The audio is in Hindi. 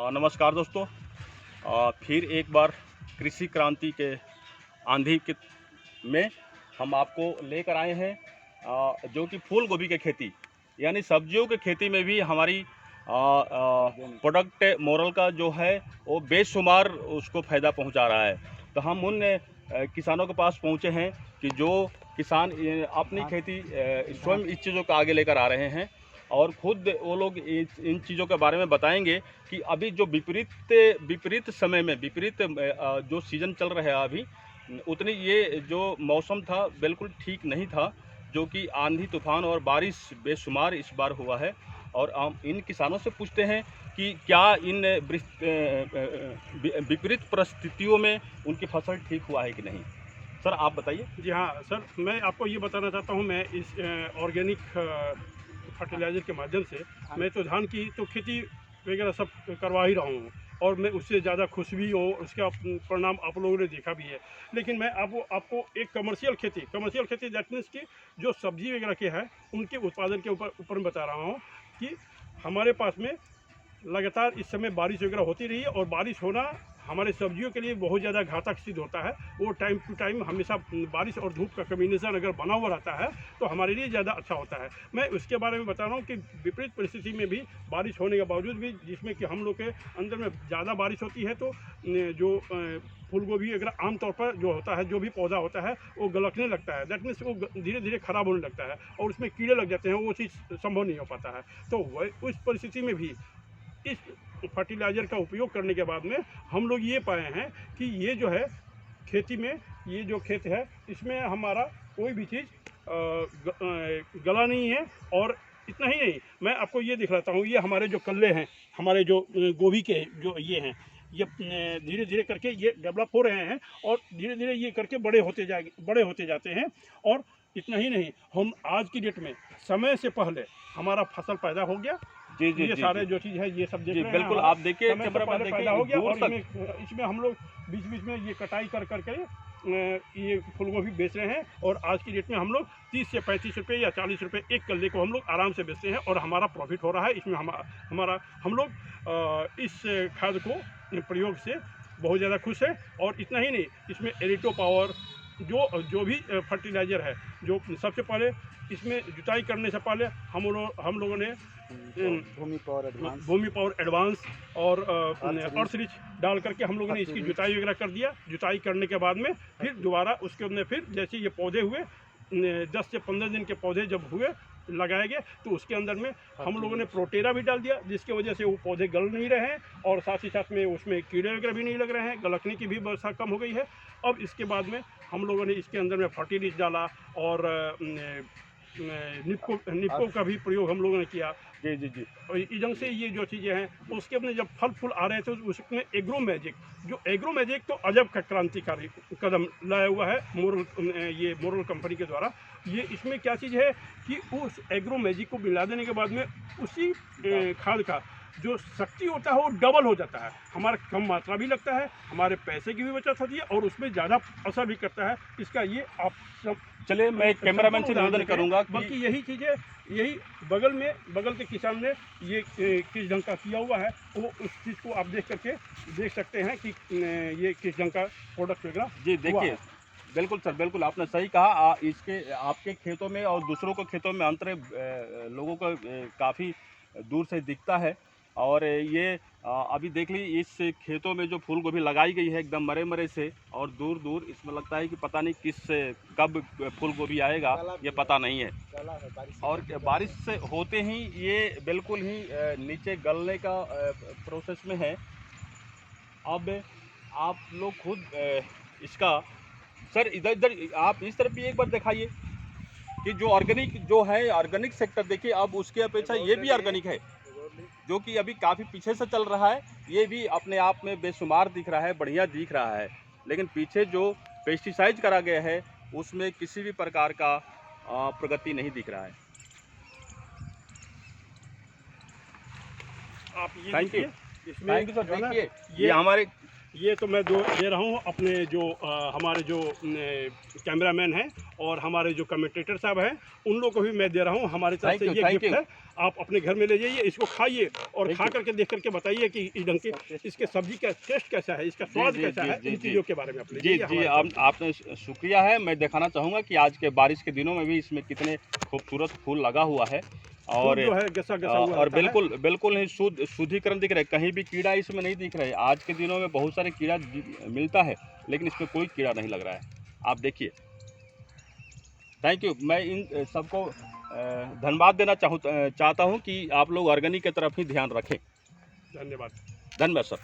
नमस्कार दोस्तों। फिर एक बार कृषि क्रांति के आंधी के में हम आपको लेकर आए हैं, जो कि फूल गोभी की खेती यानी सब्जियों की खेती में भी हमारी प्रोडक्ट मोरल का जो है वो बेशुमार उसको फ़ायदा पहुंचा रहा है। तो हम उन किसानों के पास पहुंचे हैं कि जो किसान अपनी खेती स्वयं इस चीज़ों को आगे लेकर आ रहे हैं और खुद वो लोग इन चीज़ों के बारे में बताएंगे कि अभी जो विपरीत समय में जो सीज़न चल रहा है अभी, उतनी ये जो मौसम था बिल्कुल ठीक नहीं था, जो कि आंधी तूफान और बारिश बेशुमार इस बार हुआ है। और हम इन किसानों से पूछते हैं कि क्या इन विपरीत परिस्थितियों में उनकी फसल ठीक हुआ है कि नहीं। सर आप बताइए। जी हाँ सर, मैं आपको ये बताना चाहता हूँ। मैं इस ऑर्गेनिक फर्टिलाइज़र के माध्यम से मैं तो धान की तो खेती वगैरह सब करवा ही रहा हूँ और मैं उससे ज़्यादा खुश भी हूँ। उसका परिणाम आप लोगों ने देखा भी है। लेकिन मैं आपको एक कमर्शियल खेती दैट मीन्स की जो सब्जी वगैरह के है उनके उत्पादन के ऊपर मैं बता रहा हूँ कि हमारे पास में लगातार इस समय बारिश वगैरह होती रही है और बारिश होना हमारे सब्जियों के लिए बहुत ज़्यादा घातक सिद्ध होता है। वो टाइम टू टाइम हमेशा बारिश और धूप का कम्बिनेशन अगर बना हुआ रहता है तो हमारे लिए ज़्यादा अच्छा होता है। मैं उसके बारे में बता रहा हूँ कि विपरीत परिस्थिति में भी बारिश होने के बावजूद भी, जिसमें कि हम लोग के अंदर में ज़्यादा बारिश होती है तो जो फूल गोभी अगर आमतौर पर जो होता है, जो भी पौधा होता है वो गलकने लगता है। दैट मीन्स वो धीरे धीरे ख़राब होने लगता है और उसमें कीड़े लग जाते हैं। वो चीज़ संभव नहीं हो पाता है। तो वह उस परिस्थिति में भी इस फर्टिलाइज़र का उपयोग करने के बाद में हम लोग ये पाए हैं कि ये जो है खेती में, ये जो खेत है इसमें हमारा कोई भी चीज़ गला नहीं है। और इतना ही नहीं, मैं आपको ये दिखलाता हूँ। ये हमारे जो कल्ले हैं, हमारे जो गोभी के जो ये हैं, ये धीरे धीरे करके ये डेवलप हो रहे हैं और धीरे धीरे ये करके बड़े होते जाते हैं। और इतना ही नहीं, हम आज की डेट में समय से पहले हमारा फसल पैदा हो गया। जी जी ये जी सारे जी जो चीज़ है ये सब देख जी रहे हैं। बिल्कुल। आप देखिए समय से कैमरा मैन पहले देखिए पैदा हो गया दूर और तक। इसमें हम लोग बीच बीच में ये कटाई कर करके ये फूल गोभी बेच रहे हैं। और आज की डेट में हम लोग 30 से 35 रुपये या 40 रुपये एक कल्ले को हम लोग आराम से बेचते हैं और हमारा प्रॉफिट हो रहा है। इसमें हमारा हम लोग इस खाद को प्रयोग से बहुत ज़्यादा खुश है। और इतना ही नहीं, इसमें एरिटो पावर जो भी फर्टिलाइज़र है, जो सबसे पहले इसमें जुताई करने से पहले हम लोगों ने भूमि पावर एडवांस और अर्थ रिच डाल करके हम लोगों ने इसकी जुताई वगैरह कर दिया। जुताई करने के बाद में फिर दोबारा उसके अंदर फिर जैसे ये पौधे हुए 10 से 15 दिन के पौधे जब हुए लगाए गए तो उसके अंदर में हम लोगों ने प्रोटेरा भी डाल दिया, जिसकी वजह से वो पौधे गल नहीं रहे हैं और साथ ही साथ में उसमें कीड़े वगैरह भी नहीं लग रहे हैं। गलकने की भी व्यवस्था कम हो गई है। अब इसके बाद में हम लोगों ने इसके अंदर में फर्टिलाइज डाला और निप्को का भी प्रयोग हम लोगों ने किया। जी जी जी और इधर से ये जो चीज़ें हैं उसके अपने जब फल फूल आ रहे थे उसमें एग्रो मैजिक तो अजब का क्रांतिकारी कदम लाया हुआ है मोरल कंपनी के द्वारा। ये इसमें क्या चीज़ है कि उस एग्रो मैजिक को मिला देने के बाद में उसी खाद का जो शक्ति होता है वो डबल हो जाता है। हमारा कम मात्रा भी लगता है, हमारे पैसे की भी बचत होती है और उसमें ज़्यादा असर भी करता है। इसका ये आप सब चलिए, मैं कैमरामैन से निवेदन करूंगा कि बाकी यही चीज़ें, यही बगल के किसान ने ये किस ढंग का किया हुआ है वो उस चीज़ को आप देख सकते हैं कि ये किस ढंग का प्रोडक्ट वगैरह। जी देखिए, बिल्कुल सर, बिल्कुल आपने सही कहा। इसके आपके खेतों में और दूसरों के खेतों में अंतर लोगों को काफ़ी दूर से दिखता है। और ये अभी देख ली इस खेतों में जो फूल गोभी लगाई गई है एकदम मरे मरे से, और दूर दूर इसमें लगता है कि पता नहीं कब फूल गोभी आएगा, ये पता नहीं है। और बारिश से होते ही ये बिल्कुल ही नीचे गलने का प्रोसेस में है। अब आप लोग खुद इसका, सर इधर इधर आप इस तरफ भी एक बार दिखाइए कि जो ऑर्गेनिक सेक्टर देखिए, अब उसके अपेक्षा ये भी ऑर्गेनिक है, जो कि अभी काफ़ी पीछे से चल रहा है। ये भी अपने आप में बेशुमार दिख रहा है, बढ़िया दिख रहा है। लेकिन पीछे जो पेस्टिसाइड करा गया है उसमें किसी भी प्रकार का प्रगति नहीं दिख रहा है। आप ये थैंक यू इसमें सर। देखिए ये ये हमारे ये तो मैं दे रहा हूँ अपने जो हमारे जो कैमरामैन हैं और हमारे जो कमेंटेटर साहब हैं, उन लोगों को भी मैं दे रहा हूँ। हमारे तरफ से ये गिफ्ट है, आप अपने घर में ले जाइए, इसको खाइए और खा करके देख करके बताइए कि इस ढंग के इसके सब्जी का टेस्ट कैसा है, इसका स्वाद कैसा है, इन चीज़ों के बारे में अपने जी आपने शुक्रिया है। मैं दिखाना चाहूँगा कि आज के बारिश के दिनों में भी इसमें कितने खूबसूरत फूल लगा हुआ है और जो है गसा गसा हुआ और बिल्कुल ही शुद्धिकरण दिख रहा है, कहीं भी कीड़ा इसमें नहीं दिख रहा है। आज के दिनों में बहुत सारे कीड़ा मिलता है लेकिन इसमें कोई कीड़ा नहीं लग रहा है, आप देखिए। Thank you. मैं इन सबको धन्यवाद देना चाहता हूँ कि आप लोग ऑर्गेनिक की तरफ ही ध्यान रखें। धन्यवाद। धन्यवाद सर।